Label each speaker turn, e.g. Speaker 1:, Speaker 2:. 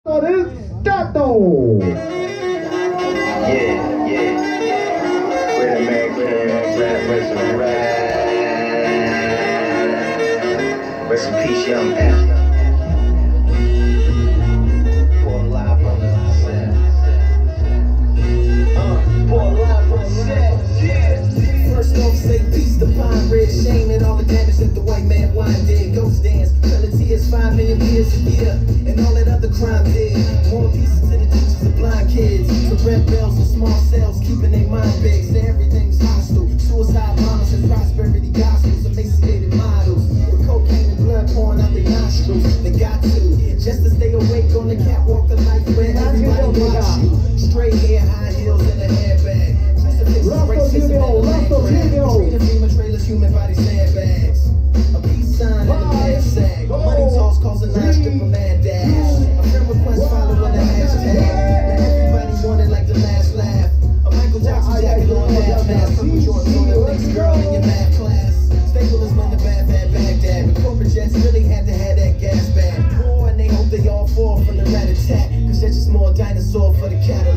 Speaker 1: Gato.
Speaker 2: Yeah, yeah. With American rap, rest in peace, young man. Pour live on the set. Pour live on the set.
Speaker 3: First off, say peace to Pine Red. Shame and all the damage that the white man wine did. Ghost dance, tears, 5 million years a year, and all that other crime did. More pieces to the teachers of blind kids. To red bells and small cells, keeping their mind big. Say everything's hostile. Suicide bombers and prosperity gospels, emaciated models with cocaine and blood pouring out their nostrils. They got to just to stay awake on the catwalk of life where everybody watch you. Straight hair, high heels, and a hairbag. Racism and land grab. Treating FEMA trailers, human body sandbags. A peace sign and a bad sag. Money toss causing 9 stripper mad dash. A friend request following the hashtag. Now everybody wanted like the last laugh. A Michael Jackson jacket on half mask. Purple Jordans on the next girl in your math class. Staplers when the bad Baghdad. But corporate jets really had to have that gas bag. Poor and they hope they all fall from the rat attack. Cause that's just more dinosaur for the Cadillac.